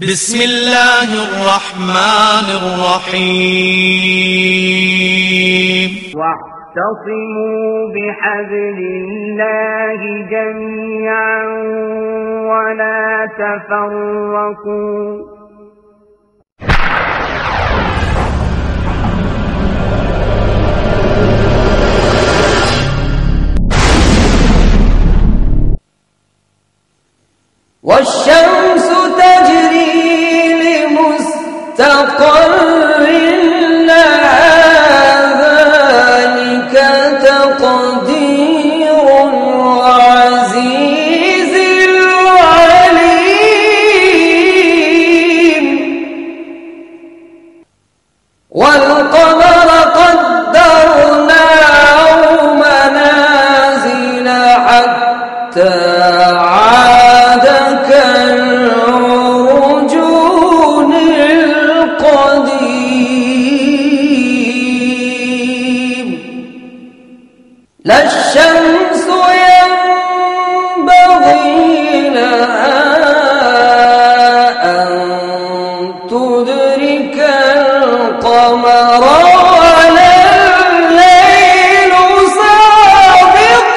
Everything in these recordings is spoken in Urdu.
بسم الله الرحمن الرحيم واعتصموا بحبل الله جميعا ولا تفرقوا والشمس تجري لمستقر لها ذلك تقدير العزيز العليم والقمر قدرناه منازل حتى عاد كالعرجون القديم لا الشمس ينبغي لها أن تدرك القمر ولا الليل سابق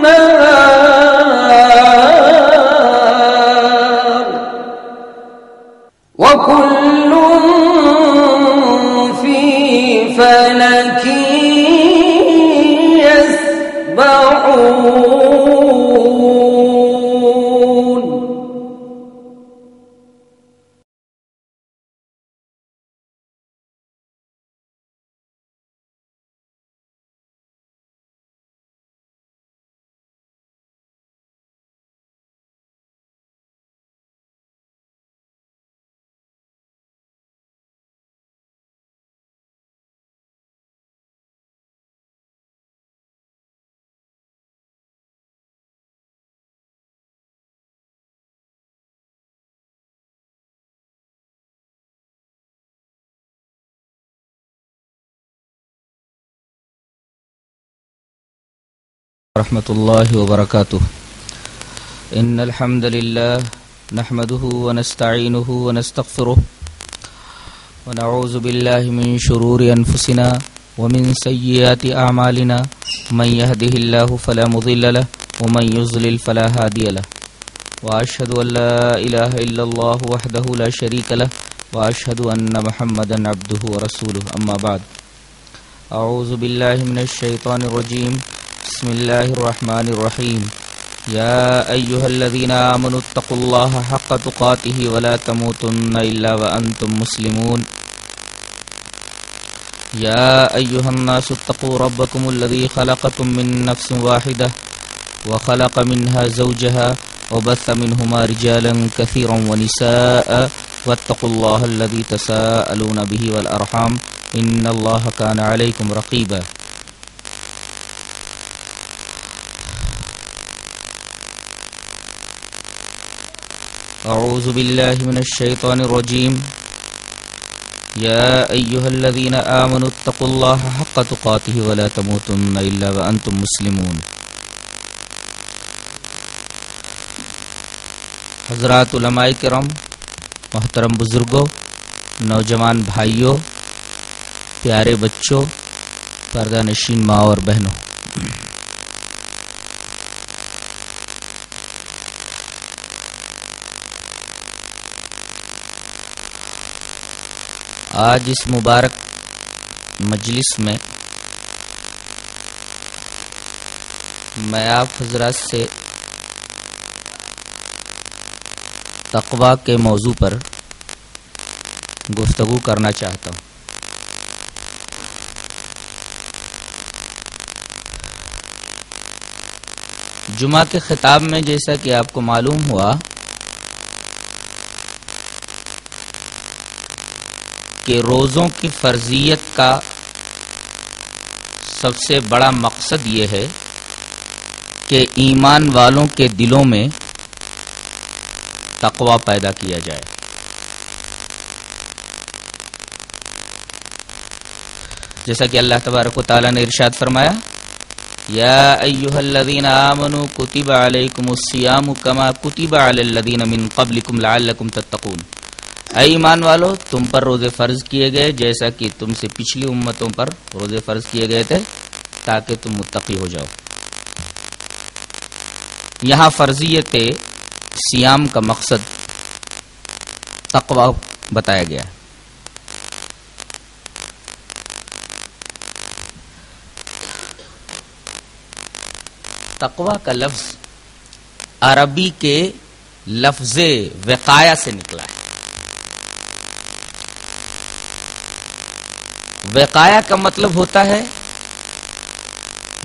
النهار وكل في فلك يسبحون ورحمة الله وبركاته. إن الحمد لله نحمده ونستعينه ونستغفره ونعوذ بالله من شرور أنفسنا ومن سيئات أعمالنا من يهده الله فلا مضل له ومن يضلل فلا هادي له وأشهد أن لا إله إلا الله وحده لا شريك له وأشهد أن محمدا عبده ورسوله أما بعد أعوذ بالله من الشيطان الرجيم بسم الله الرحمن الرحيم يا أيها الذين آمنوا اتقوا الله حق تقاته ولا تموتن إلا وأنتم مسلمون يا أيها الناس اتقوا ربكم الذي خلقكم من نفس واحدة وخلق منها زوجها وبث منهما رجالا كثيرا ونساء واتقوا الله الذي تساءلون به والأرحام إن الله كان عليكم رقيبا أعوذ بالله من الشيطان الرجيم يا أيها الذين آمنوا اتقوا الله حق تقاته ولا تموتن إلا وأنتم مسلمون. حضرات علماء کرام، محترم بزرگوں، نوجوان بھائیوں، پیارے بچوں، پردہ نشین ماں اور بہنوں، آج اس مبارک مجلس میں میں آپ حضرات سے تقویٰ کے موضوع پر گفتگو کرنا چاہتا ہوں. جمعہ کے خطاب میں جیسا کہ آپ کو معلوم ہوا کہ روزوں کی فرضیت کا سب سے بڑا مقصد یہ ہے کہ ایمان والوں کے دلوں میں تقویٰ پیدا کیا جائے. جیسا کہ اللہ تبارک و تعالیٰ نے ارشاد فرمایا یا ایھا الذین آمنوا کتب علیکم الصیام کما کتب علی الذین من قبلکم لعلکم تتقون، اے ایمان والو تم پر روزے فرض کیے گئے جیسا کہ تم سے پچھلی امتوں پر روزے فرض کیے گئے تھے تاکہ تم متقی ہو جاؤ۔ یہاں فرضیت صیام کا مقصد تقوی بتایا گیا ہے۔ تقوی کا لفظ عربی کے لفظ وقایہ سے نکلا ہے۔ وقایہ کا مطلب ہوتا ہے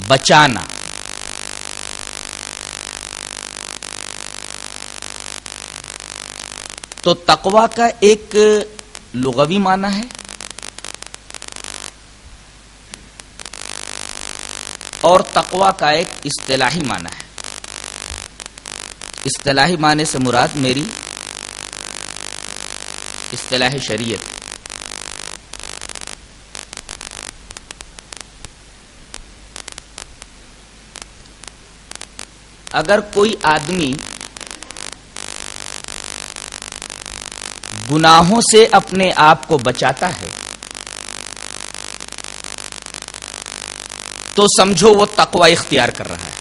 بچانا، تو تقوی کا ایک لغوی معنی ہے اور تقوی کا ایک اصطلاحی معنی ہے۔ اصطلاحی معنی سے مراد میری اصطلاح شریعت۔ اگر کوئی آدمی گناہوں سے اپنے آپ کو بچاتا ہے تو سمجھو وہ تقوی اختیار کر رہا ہے،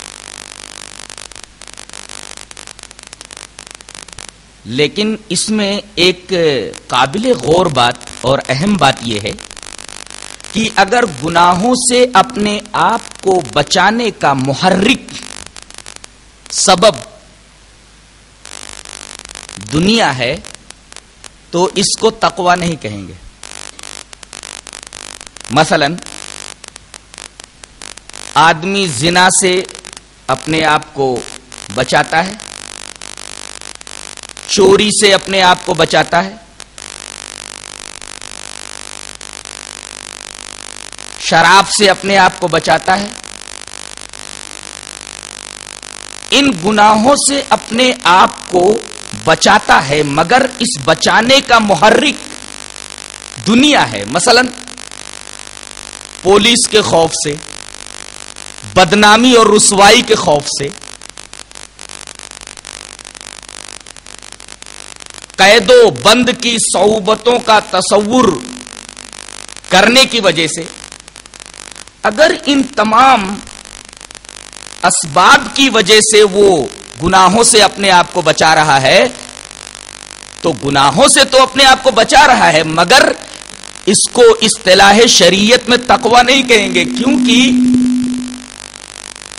لیکن اس میں ایک قابل غور بات اور اہم بات یہ ہے کہ اگر گناہوں سے اپنے آپ کو بچانے کا محرک سبب دنیا ہے تو اس کو تقوی نہیں کہیں گے۔ مثلا آدمی زنا سے اپنے آپ کو بچاتا ہے، چوری سے اپنے آپ کو بچاتا ہے، شراب سے اپنے آپ کو بچاتا ہے، ان گناہوں سے اپنے آپ کو بچاتا ہے، مگر اس بچانے کا محرک دنیا ہے۔ مثلا پولیس کے خوف سے، بدنامی اور رسوائی کے خوف سے، قید و بند کی صعوبتوں کا تصور کرنے کی وجہ سے، اگر ان تمام اسباب کی وجہ سے وہ گناہوں سے اپنے آپ کو بچا رہا ہے تو گناہوں سے تو اپنے آپ کو بچا رہا ہے، مگر اس کو اصطلاح شریعت میں تقوی نہیں کہیں گے، کیونکہ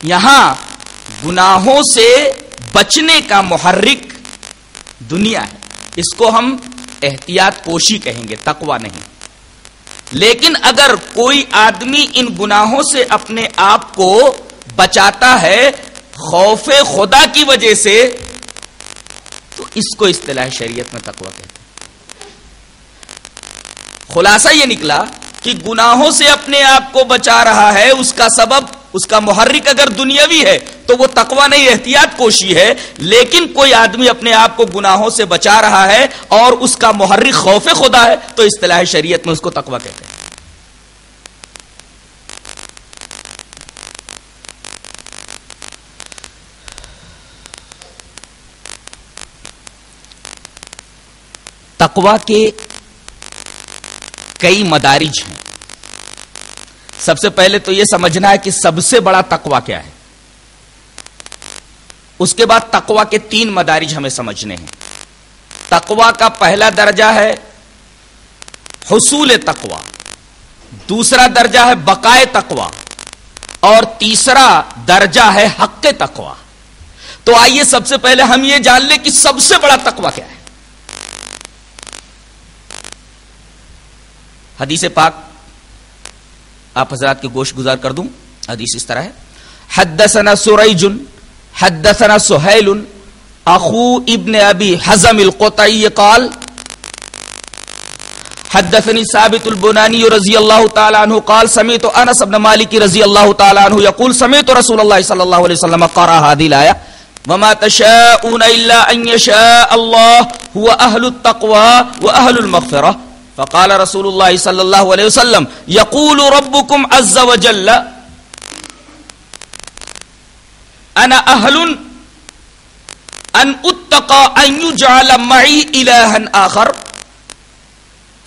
یہاں گناہوں سے بچنے کا محرک دنیا ہے، اس کو ہم احتیاط پوشی کہیں گے، تقوی نہیں۔ لیکن اگر کوئی آدمی ان گناہوں سے اپنے آپ کو بچاتا ہے خوف خدا کی وجہ سے تو اس کو اصطلاح شریعت میں تقوی کہتے ہیں۔ خلاصہ یہ نکلا کہ گناہوں سے اپنے آپ کو بچا رہا ہے، اس کا سبب، اس کا محرک اگر دنیاوی ہے تو وہ تقوی نہیں، احتیاط پوشی ہے۔ لیکن کوئی آدمی اپنے آپ کو گناہوں سے بچا رہا ہے اور اس کا محرک خوف خدا ہے تو اصطلاح شریعت میں اس کو تقوی کہتے ہیں۔ تقوی کے کئی مدارج ہیں۔ سب سے پہلے تو یہ سمجھنا ہے کہ سب سے بڑا تقوی کیا ہے، اس کے بعد تقوی کے 3 مدارج ہمیں سمجھنے ہیں۔ تقوی کا پہلا درجہ ہے حصول تقوی، دوسرا درجہ ہے بقائے تقوی اور تیسرا درجہ ہے حق تقوی۔ تو آئیے سب سے پہلے ہم یہ جان لیں کہ سب سے بڑا تقوی کیا ہے۔ حدیث پاک آپ حضرات کے گوش گزار کر دوں۔ حدیث اس طرح ہے: حدثنا سریج حدثنا سہیل اخو ابن ابی حزم القطعی قال حدثني ثابت البناني رضي الله تعالى عنه قال سمعت انس بن مالك رضي الله تعالى عنه يقول سمعت رسول الله صلى الله عليه وسلم قرأ هذه الآية وما تشاءون الا ان يشاء الله هو اهل التقوى واهل المغفرة فقال رسول الله صلى الله عليه وسلم يقول ربكم عز وجل انا اہل ان اتقى ان يجعل معي الها آخر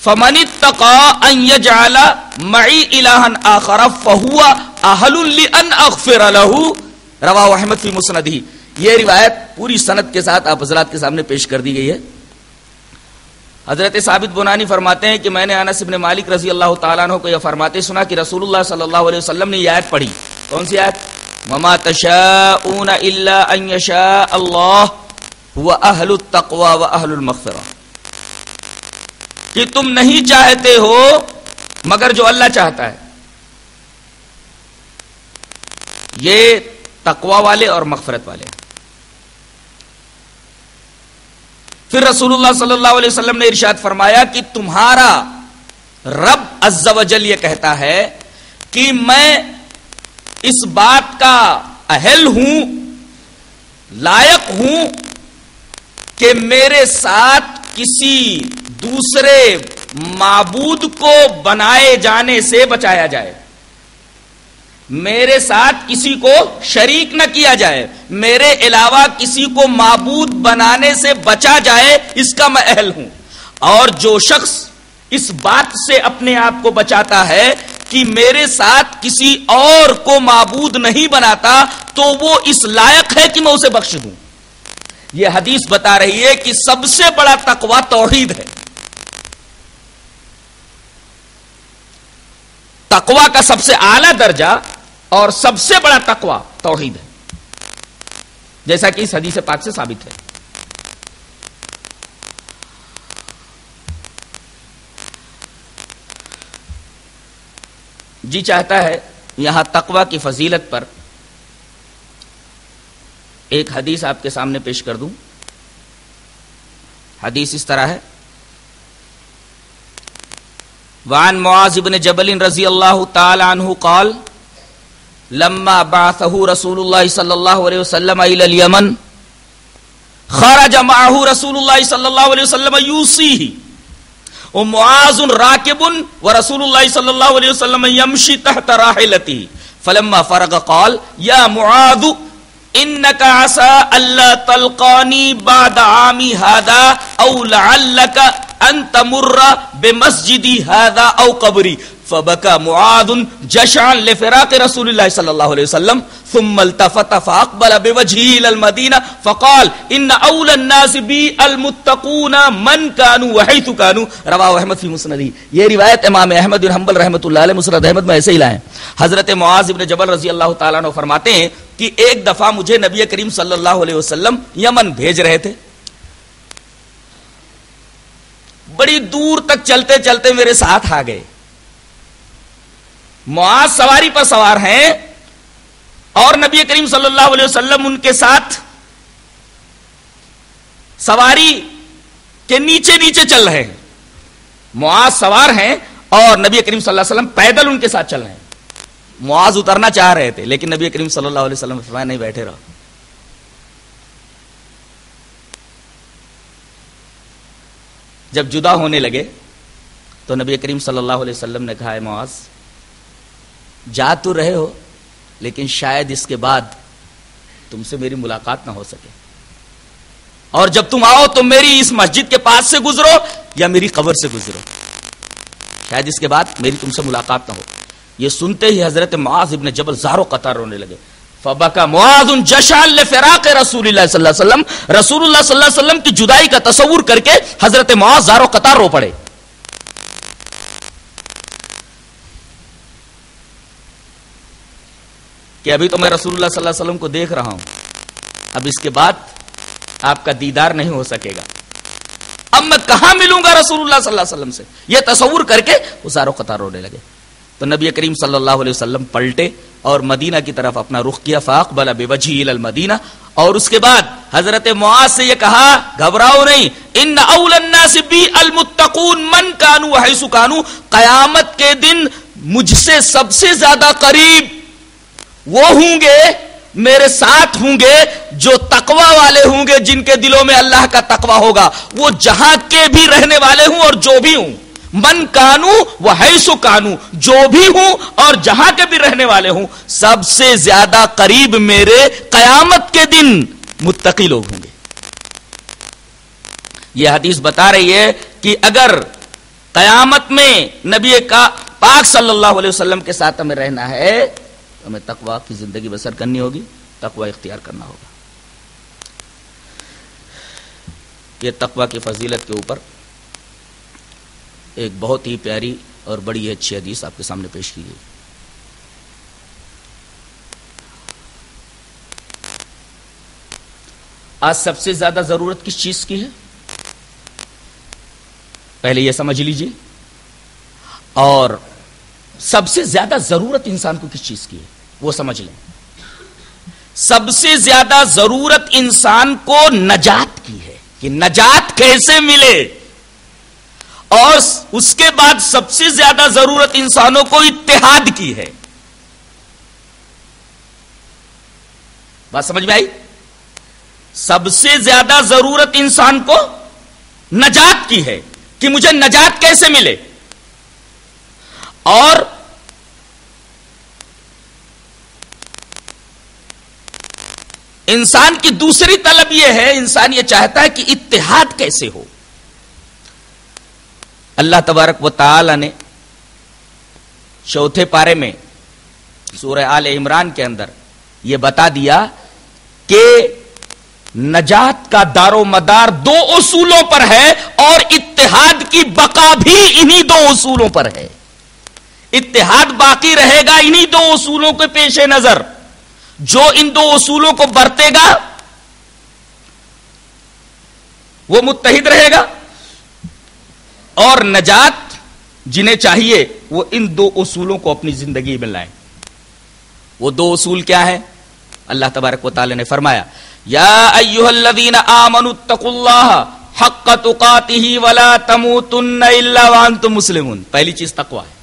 فمن اتقى ان يجعل معي الها آخر فهو اہل لان اغفر له رواہ احمد فی مسندہ. یہ روایت پوری سند کے ساتھ آپ حضرات کے سامنے پیش کر دی گئی ہے. حضرت ثابت بنانی فرماتے ہیں کہ میں نے انس بن مالک رضی اللہ تعالیٰ عنہ کو یہ فرماتے سنا کہ رسول اللہ صلی اللہ علیہ وسلم نے یہ آیت پڑھی. کون سی آیت؟ وما تشاءون الا ان یشاء اللہ هو اہل التقوی و اہل المغفرہ، کہ تم نہیں چاہتے ہو مگر جو اللہ چاہتا ہے. یہ تقوی والے اور مغفرت والے. پھر رسول اللہ صلی اللہ علیہ وسلم نے ارشاد فرمایا کہ تمہارا رب عز و جل یہ کہتا ہے کہ میں اس بات کا اہل ہوں، لائق ہوں کہ میرے ساتھ کسی دوسرے معبود کو بنائے جانے سے بچایا جائے، میرے ساتھ کسی کو شریک نہ کیا جائے، میرے علاوہ کسی کو معبود بنانے سے بچا جائے، اس کا میں اہل ہوں. اور جو شخص اس بات سے اپنے آپ کو بچاتا ہے کہ میرے ساتھ کسی اور کو معبود نہیں بناتا تو وہ اس لائق ہے کہ میں اسے بخش دوں. یہ حدیث بتا رہی ہے کہ سب سے بڑا تقویٰ توحید ہے. تقویٰ کا سب سے اعلیٰ درجہ اور سب سے بڑا تقویٰ توحید ہے، جیسا کہ اس حدیث پاک سے ثابت ہے. جی چاہتا ہے یہاں تقویٰ کی فضیلت پر ایک حدیث آپ کے سامنے پیش کر دوں. حدیث اس طرح ہے: وعن معاذ بن جبل رضی اللہ تعالی عنہ قال لما بعثه رسول الله صلی اللہ علیہ وسلم الى اليمن خرج معه رسول الله صلی اللہ علیہ وسلم یوصیه ومعاذ راکب ورسول الله صلی اللہ علیہ وسلم يمشي تحت راحلته فلما فرغ قال یا معاذ انك عسى الا تلقاني بعد عامي هذا او لعلك ان تمر بمسجدي هذا او قبري فبكى معاذ جشعا لفراق رسول الله صلى الله عليه وسلم ثم التفت فاقبل بوجهه الى المدينه فقال ان اولى الناس بي المتقون من كانوا وحيث كانوا رواه احمد في مسنده. یہ روایت امام احمد بن حنبل رحمۃ اللہ علیہ مسند احمد میں ایسے ہی لائے. حضرت معاذ بن جبل رضی اللہ تعالیٰ عنہ فرماتے ہیں کہ ایک دفعہ مجھے نبی کریم صلی اللہ علیہ وسلم یمن بھیج رہے تھے. بڑی دور تک چلتے چلتے میرے ساتھ آ گئے. معاذ سواری پر سوار ہیں اور نبی کریم صلی اللہ علیہ وسلم ان کے ساتھ سواری کے نیچے نیچے چل رہے ہیں. معاذ سوار ہیں اور نبی کریم صلی اللہ علیہ وسلم پیدل ان کے ساتھ چل رہے ہیں. معاذ اترنا چاہ رہے تھے لیکن نبی کریم صلی اللہ علیہ وسلم فرمایا نہیں، بیٹھے رہو. جب جدا ہونے لگے تو نبی کریم صلی اللہ علیہ وسلم نے کہا: اے معاذ، جا تو رہے ہو لیکن شاید اس کے بعد تم سے میری ملاقات نہ ہو سکے، اور جب تم آؤ تو میری اس مسجد کے پاس سے گزرو یا میری قبر سے گزرو، شاید اس کے بعد میری تم سے ملاقات نہ ہو. یہ سنتے ہی حضرت معاذ ابن جبل زار و قطار رونے لگے. فبکا معاذ جشعا لفراق رسول اللہ صلی اللہ علیہ وسلم. رسول اللہ صلی اللہ علیہ وسلم کی جدائی کا تصور کر کے حضرت معاذ زار و قطار رو پڑے. کہ ابھی تو میں رسول اللہ صلی اللہ علیہ وسلم کو دیکھ رہا ہوں، اب اس کے بعد آپ کا دیدار نہیں ہو سکے گا، اب میں کہاں ملوں گا رسول اللہ صلی اللہ علیہ وسلم سے. یہ تصور کر کے وہ زار و قطار رونے لگے. تو نبی کریم صلی اللہ علیہ وسلم پلٹے اور مدینہ کی طرف اپنا رخ کیا. فاقبل بوجهه الى المدینہ. اور اس کے بعد حضرت معاذ سے یہ کہا: گھبراؤ نہیں، ان اول الناس بی المتقون من كانوا وحيث كانوا. قیامت کے دن مجھ سے سب سے زیادہ قریب وہ ہوں گے، میرے ساتھ ہوں گے جو تقوی والے ہوں گے، جن کے دلوں میں اللہ کا تقوی ہوگا، وہ جہاں کے بھی رہنے والے ہوں اور جو بھی ہوں. من کانو و حیث کانو، جو بھی ہوں اور جہاں کے بھی رہنے والے ہوں، سب سے زیادہ قریب میرے قیامت کے دن متقی لوگ ہوں گے۔ یہ حدیث بتا رہی ہے کہ اگر قیامت میں نبی کا پاک صلی اللہ علیہ وسلم کے ساتھ ہمیں رہنا ہے تو ہمیں تقوی کی زندگی بسر کرنی ہوگی، تقوی اختیار کرنا ہوگا۔ یہ تقوی کی فضیلت کے اوپر ایک بہت ہی پیاری اور بڑی اچھی حدیث آپ کے سامنے پیش کی گئی۔ آج سب سے زیادہ ضرورت کس چیز کی ہے؟ پہلے یہ سمجھ لیجیے، اور سب سے زیادہ ضرورت انسان کو کس چیز کی ہے وہ سمجھ لیں۔ سب سے زیادہ ضرورت انسان کو نجات کی ہے کہ نجات کیسے ملے، اور اس کے بعد سب سے زیادہ ضرورت انسانوں کو اتحاد کی ہے۔ بات سمجھ میں آئی؟ سب سے زیادہ ضرورت انسان کو نجات کی ہے کہ مجھے نجات کیسے ملے، اور انسان کی دوسری طلب یہ ہے، انسان یہ چاہتا ہے کہ اتحاد کیسے ہو۔ اللہ تبارک و تعالی نے چوتھے پارے میں سورہ آل عمران کے اندر یہ بتا دیا کہ نجات کا دار و مدار دو اصولوں پر ہے، اور اتحاد کی بقا بھی انہی دو اصولوں پر ہے۔ اتحاد باقی رہے گا انہی دو اصولوں کے پیش نظر۔ جو ان دو اصولوں کو برتے گا وہ متحد رہے گا، اور نجات جنہیں چاہیے وہ ان دو اصولوں کو اپنی زندگی میں لائیں۔ وہ دو اصول کیا ہیں؟ اللہ تبارک و تعالی نے فرمایا، یا ایھا الذین آمنوا اتقوا اللہ حق تقاتہ ولا تموتن الا وانتم مسلمون۔ پہلی چیز تقوی ہے،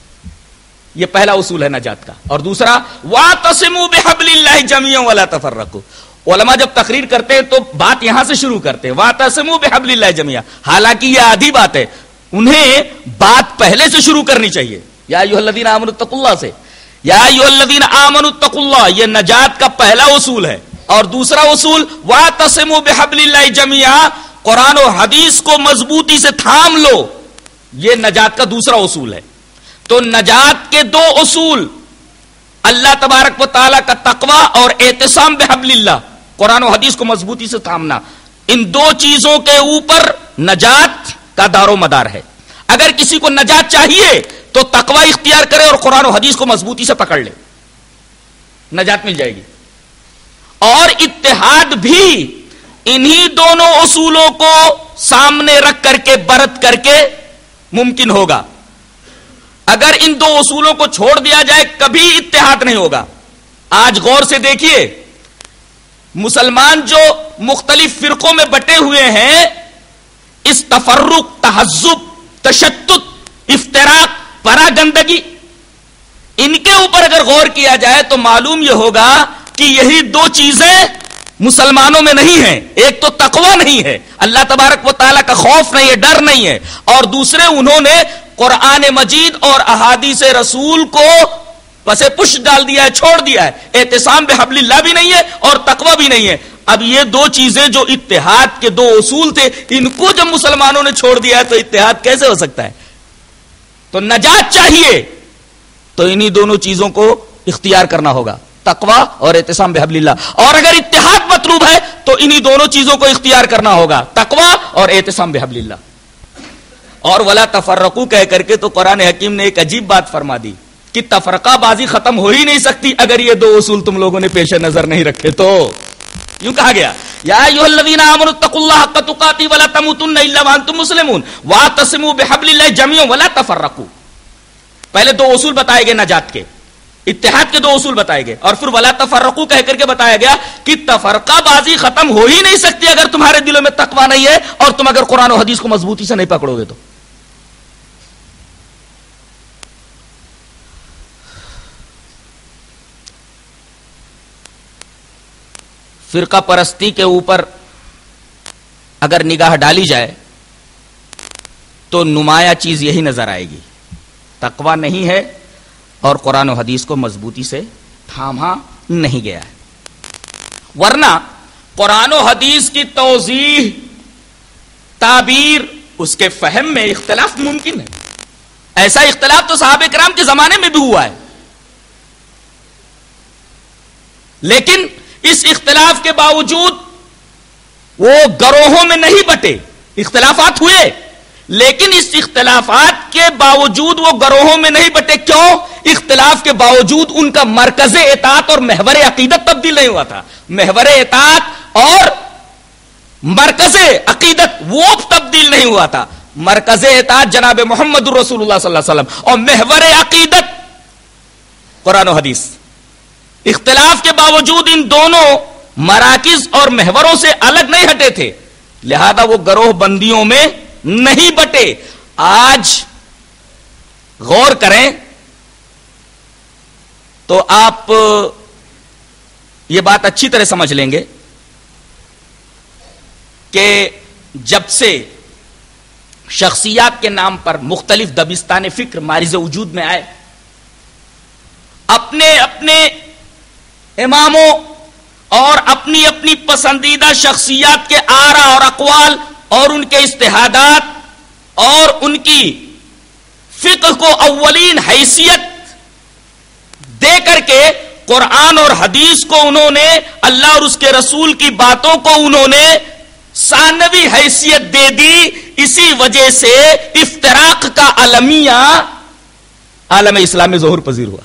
یہ پہلا اصول ہے نجات کا۔ اور دوسرا واعتصموا بحبل اللہ جميعا ولا تفرقوا۔ علماء جب تقریر کرتے ہیں تو بات یہاں سے شروع کرتے ہیں، واعتصموا بحبل اللہ جميعا، حالانکہ یہ آدھی بات ہے، انہیں بات پہلے سے شروع کرنی چاہیے، یا ایھا الذین آمنوا اتقوا اللہ سے۔ یا ایھا الذین آمنوا اتقوا اللہ یہ نجات کا پہلا اصول ہے، اور دوسرا اصول واعتصموا بحبل اللہ جميعا، قرآن و حدیث کو مضبوطی سے تھام لو، یہ نجات کا دوسرا اصول ہے۔ تو نجات کے دو اصول، اللہ تبارک و تعالی کا تقوی اور اعتصام بحبل اللہ، قرآن و حدیث کو مضبوطی سے تھامنا، ان دو چیزوں کے اوپر نجات کا دار و مدار ہے۔ اگر کسی کو نجات چاہیے تو تقوی اختیار کرے اور قرآن و حدیث کو مضبوطی سے پکڑ لے، نجات مل جائے گی۔ اور اتحاد بھی انہی دونوں اصولوں کو سامنے رکھ کر کے، برت کر کے ممکن ہوگا۔ اگر ان دو اصولوں کو چھوڑ دیا جائے کبھی اتحاد نہیں ہوگا۔ آج غور سے دیکھیے، مسلمان جو مختلف فرقوں میں بٹے ہوئے ہیں، اس تفرق، تحزب، تشدد، افتراق، پراگندگی، ان کے اوپر اگر غور کیا جائے تو معلوم یہ ہوگا کہ یہی دو چیزیں مسلمانوں میں نہیں ہیں۔ ایک تو تقوی نہیں ہے، اللہ تبارک و تعالیٰ کا خوف نہیں ہے، ڈر نہیں ہے، اور دوسرے انہوں نے قرآن مجید اور احادیث رسول کو پسے پش ڈال دیا ہے، چھوڑ دیا ہے۔ اعتصام بحبل اللہ بھی نہیں ہے اور تقوی بھی نہیں ہے۔ اب یہ دو چیزیں جو اتحاد کے دو اصول تھے، ان کو جب مسلمانوں نے چھوڑ دیا ہے تو اتحاد کیسے ہو سکتا ہے؟ تو نجات چاہیے تو انہی دونوں چیزوں کو اختیار کرنا ہوگا، تقوی اور اعتصام بحبل اللہ۔ اور اگر اتحاد مطلوب ہے تو انہی دونوں چیزوں کو اختیار کرنا ہوگا، تقوی اور اعتصام بحبل اللہ۔ اور ولا تفرقوا کہہ کر کے تو قرآن حکیم نے ایک عجیب بات فرما دی کہ تفرقہ بازی ختم ہو ہی نہیں سکتی اگر یہ دو اصول تم لوگوں نے پیش نظر نہیں رکھے تو۔ یوں کہا گیا، یا ایھا الذین آمنوا اتقوا اللہ حق تقاتہ ولا تموتن الا وانتم مسلمون واعتصموا بحبل اللہ جميعا ولا تفرقوا۔ پہلے دو اصول بتائے گئے نجات کے، اتحاد کے دو اصول بتائے گئے، اور پھر ولا تفرقوا کہہ کر کے بتایا گیا کہ تفرقہ بازی ختم ہو ہی نہیں سکتی اگر تمہارے دلوں میں تقوی نہیں ہے اور تم اگر قرآن و حدیث کو مضبوطی سے نہیں پکڑو گے تو۔ فرقہ پرستی کے اوپر اگر نگاہ ڈالی جائے تو نمایاں چیز یہی نظر آئے گی، تقوی نہیں ہے اور قرآن و حدیث کو مضبوطی سے تھاما نہیں گیا ہے. ورنہ قرآن و حدیث کی توضیح، تعبیر، اس کے فہم میں اختلاف ممکن ہے. ایسا اختلاف تو صحابہ کرام کے زمانے میں بھی ہوا ہے، لیکن اس اختلاف کے باوجود وہ گروہوں میں نہیں بٹے. اختلافات ہوئے لیکن اس اختلافات کے باوجود وہ گروہوں میں نہیں بٹے. کیوں؟ اختلاف کے باوجود ان کا مرکز اطاعت اور محور عقیدت تبدیل نہیں ہوا تھا. محور اطاعت اور مرکز عقیدت وہ تبدیل نہیں ہوا تھا. مرکز اطاعت جناب محمد رسول اللہ صلی اللہ علیہ وسلم اور محور عقیدت قرآن و حدیث. اختلاف کے باوجود ان دونوں مراکز اور محوروں سے الگ نہیں ہٹے تھے، لہذا وہ گروہ بندیوں میں نہیں بٹے. آج غور کریں تو آپ یہ بات اچھی طرح سمجھ لیں گے کہ جب سے شخصیات کے نام پر مختلف دبستان فکر مارز وجود میں آئے، اپنے اپنے اماموں اور اپنی اپنی پسندیدہ شخصیات کے آراء اور اقوال اور ان کے اجتہادات اور ان کی فقہ کو اولین حیثیت دے کر کے قرآن اور حدیث کو انہوں نے، اللہ اور اس کے رسول کی باتوں کو انہوں نے ثانوی حیثیت دے دی. اسی وجہ سے افتراق کا المیہ عالم اسلام میں ظہور پذیر ہوا.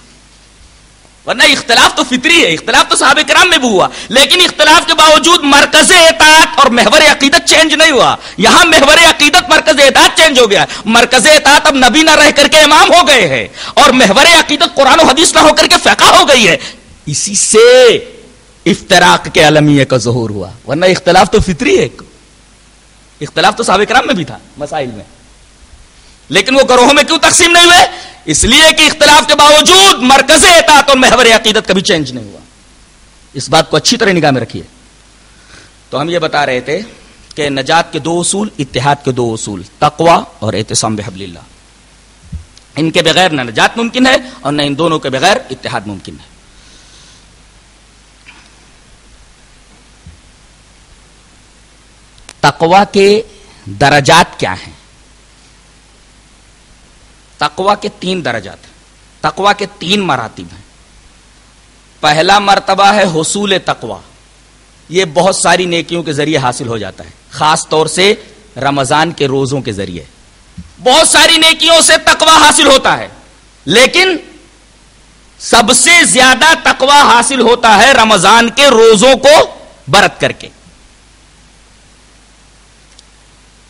ورنہ اختلاف تو فطری ہے، اختلاف تو صحابہ کرام میں بھی ہوا، لیکن اختلاف کے باوجود مرکز اطاعت اور محور عقیدت چینج نہیں ہوا. یہاں محور عقیدت مرکز اطاعت چینج ہو گیا. مرکز اطاعت اب نبی نہ رہ کر کے امام ہو گئے ہیں اور محور عقیدت قرآن و حدیث نہ ہو کر کے فقہ ہو گئی ہے. اسی سے افتراق کے المیہ کا ظہور ہوا. ورنہ اختلاف تو فطری ہے، اختلاف تو صحابہ کرام میں بھی تھا مسائل میں، لیکن وہ گروہوں میں کیوں تقسیم نہیں ہوئے؟ اس لیے کہ اختلاف کے باوجود مرکز اطاعت اور محور عقیدت کبھی چینج نہیں ہوا. اس بات کو اچھی طرح نگاہ میں رکھیے. تو ہم یہ بتا رہے تھے کہ نجات کے دو اصول، اتحاد کے دو اصول، تقوی اور اعتصام بحبل اللہ. ان کے بغیر نہ نجات ممکن ہے اور نہ ان دونوں کے بغیر اتحاد ممکن ہے. تقوی کے درجات کیا ہیں؟ تقوی کے 3 درجات ہیں، تقوی کے 3 مراتب ہیں. پہلا مرتبہ ہے حصول تقوی. یہ بہت ساری نیکیوں کے ذریعے حاصل ہو جاتا ہے، خاص طور سے رمضان کے روزوں کے ذریعے بہت ساری نیکیوں سے تقوی حاصل ہوتا ہے، لیکن سب سے زیادہ تقوی حاصل ہوتا ہے رمضان کے روزوں کو برت کر کے.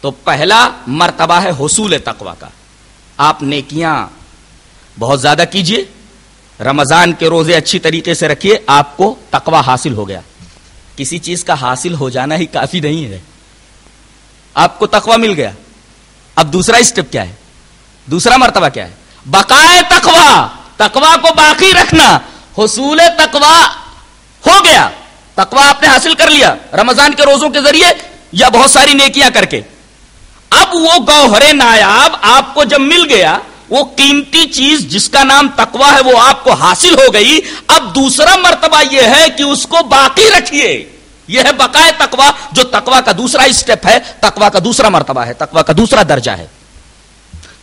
تو پہلا مرتبہ ہے حصول تقوی کا. آپ نیکیاں بہت زیادہ کیجئے، رمضان کے روزے اچھی طریقے سے رکھیے، آپ کو تقوی حاصل ہو گیا. کسی چیز کا حاصل ہو جانا ہی کافی نہیں ہے، آپ کو تقوی مل گیا. اب دوسرا اسٹیپ کیا ہے؟ دوسرا مرتبہ کیا ہے؟ بقائے تقوی، تقوی کو باقی رکھنا. حصول تقوی ہو گیا، تقوی آپ نے حاصل کر لیا رمضان کے روزوں کے ذریعے یا بہت ساری نیکیاں کر کے. اب وہ گوہر نایاب آپ کو جب مل گیا، وہ قیمتی چیز جس کا نام تقوی ہے وہ آپ کو حاصل ہو گئی. اب دوسرا مرتبہ یہ ہے کہ اس کو باقی رکھیے. یہ ہے بقائے تقوی، جو تقوی کا دوسرا اسٹیپ ہے، تقوی کا دوسرا مرتبہ ہے، تقوی کا دوسرا درجہ ہے.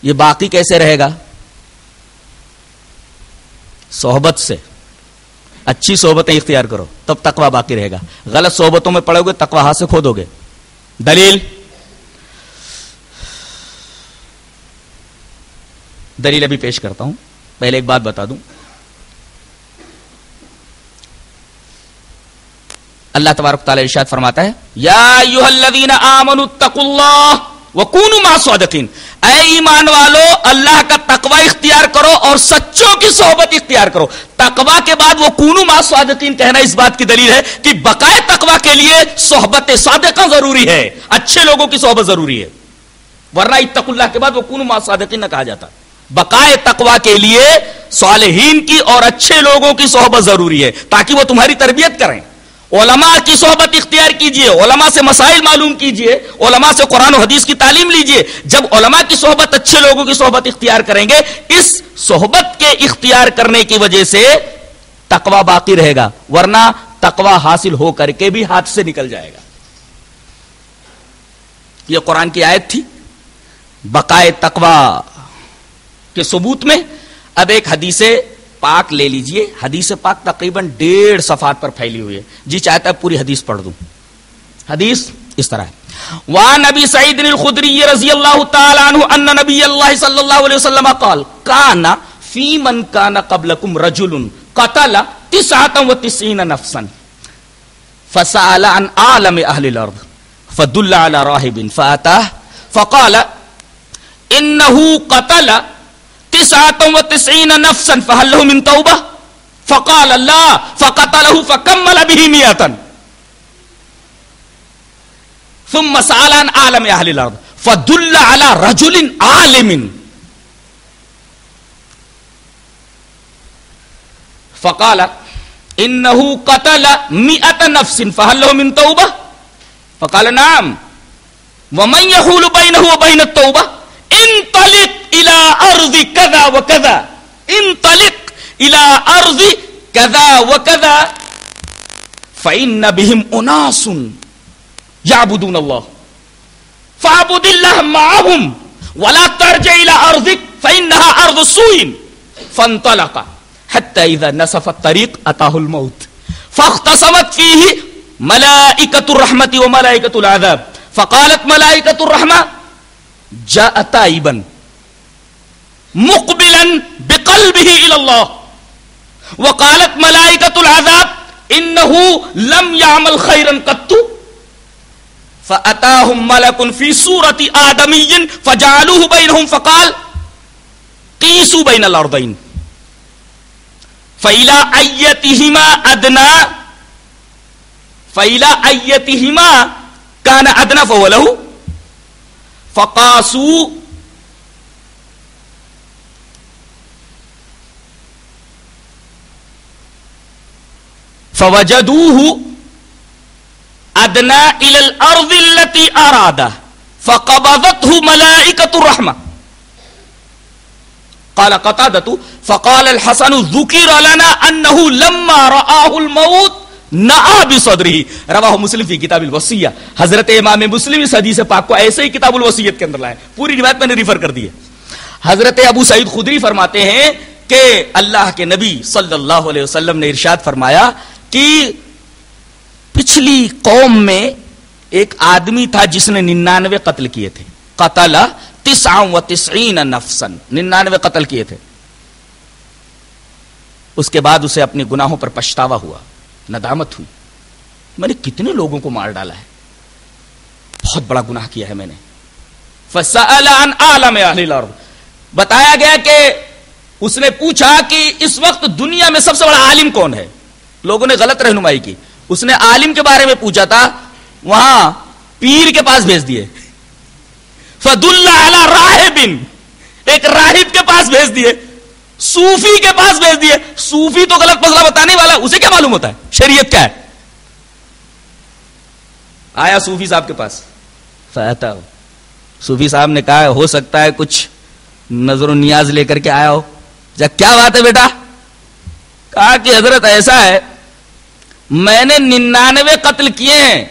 یہ باقی کیسے رہے گا؟ صحبت سے. اچھی صحبتیں اختیار کرو تب تقوی باقی رہے گا. غلط صحبتوں میں پڑو گے تقوی ہاتھ سے کھو دو گے. دلیل ابھی پیش کرتا ہوں، پہلے ایک بات بتا دوں. اللہ تبارک تعالی ارشاد فرماتا ہے یا ایھا الذین آمنوا اتقوا اللہ وکونوا مع الصادقین. اے ایمان والو، اللہ کا تقوی اختیار کرو اور سچوں کی صحبت اختیار کرو. تقوی کے بعد وکونوا مع الصادقین کہنا اس بات کی دلیل ہے کہ بقائے تقوی کے لیے صحبت صادقہ ضروری ہے، اچھے لوگوں کی صحبت ضروری ہے. ورنہ اتقوا اللہ کے بعد وکونوا مع الصادقین نہ کہا جاتا. بقائے تقوی کے لیے صالحین کی اور اچھے لوگوں کی صحبت ضروری ہے تاکہ وہ تمہاری تربیت کریں علماء کی صحبت اختیار کیجئے، علماء سے مسائل معلوم کیجئے، علماء سے قرآن و حدیث کی تعلیم لیجئے. جب علماء کی صحبت، اچھے لوگوں کی صحبت اختیار کریں گے، اس صحبت کے اختیار کرنے کی وجہ سے تقوی باقی رہے گا، ورنہ تقوی حاصل ہو کر کے بھی ہاتھ سے نکل جائے گا. یہ قرآن کی آیت تھی بقائے تقوی کے ثبوت میں. اب ایک حدیث پاک لے لیجئے. حدیث پاک تقریباً 1.5 صفحات پر پھیلی ہوئی ہے. جی چاہتا ہے پوری حدیث پڑھ دوں. حدیث اس طرح ہے: وعن ابی سعید الخدری رضی اللہ تعالی عنہ ان نبی اللہ صلی اللہ علیہ وسلم قال کان فی من کان قبلکم رجل قتل 99 نفسا فسأل عن عالم اہل الارض فدل على راہب فاتاه فقال انه قتل 99 نفسا فهل له من توبة فقال لا فقتله فكمل به 100 ثم سأل عن عالم اہل الارض فدل على رجل عالم فقال انه قتل 100 نفس فهل له من توبة فقال نعم ومن يحول بينه وبين التوبة انطلق الى ارض كذا وكذا انطلق الى ارض كذا وكذا فان بهم اناس يعبدون الله فاعبد الله معهم ولا ترجع الى ارضك فانها ارض سوء فانطلق حتى اذا نصف الطريق اتاه الموت فاختصمت فيه ملائكة الرحمة وملائكة العذاب فقالت ملائكة الرحمة جاء تائبا مقبلا بقلبه الى الله وقالت ملائكة العذاب انه لم يعمل خيرا قط فاتاهم ملك في صورة آدمي فجعلوه بينهم فقال قيسوا بين الارضين فإلى أيتهما أدنى كان أدنى فهو له فقاسوا فوجدوه أدنى إلى الأرض التي أراد فقبضته ملائكة الرحمة. قال قتادة فقال الحسن ذكر لنا أنه لما رآه الموت نعى بصدره. رواہ مسلم فی کتاب الوصیہ. حضرت امام مسلم اس حدیث پاک کو ایسے ہی کتاب الوصیت کے اندر لائے. پوری روایت میں نے ریفر کر دی ہے. حضرت ابو سعید خدری فرماتے ہیں کہ اللہ کے نبی صلی اللہ علیہ وسلم نے ارشاد فرمایا کہ پچھلی قوم میں ایک آدمی تھا جس نے 99 قتل کیے تھے. قتل 99 نفسا، 99 قتل کیے تھے. اس کے بعد اسے اپنے گناہوں پر پچھتاوا ہوا، ندامت ہوئی، میں نے کتنے لوگوں کو مار ڈالا ہے، بہت بڑا گناہ کیا ہے میں نے. فسأل عن عالم اہل الارض، بتایا گیا کہ اس نے پوچھا کہ اس وقت دنیا میں سب سے بڑا عالم کون ہے. لوگوں نے غلط رہنمائی کی. اس نے عالم کے بارے میں پوچھا تھا، وہاں پیر کے پاس بھیج دیے. فدل علی راہب، ایک راہب کے پاس بھیج دیے، صوفی کے پاس بھیج دیے. صوفی تو غلط مسئلہ بتانے والا، اسے کیا معلوم ہوتا ہے شریعت کیا ہے. آیا صوفی صاحب کے پاس، فاتا صوفی صاحب نے کہا ہو سکتا ہے کچھ نظر و نیاز لے کر کے آیا ہو. کیا بات ہے بیٹا؟ کہا کہ حضرت ایسا ہے میں نے 99 قتل کیے ہیں،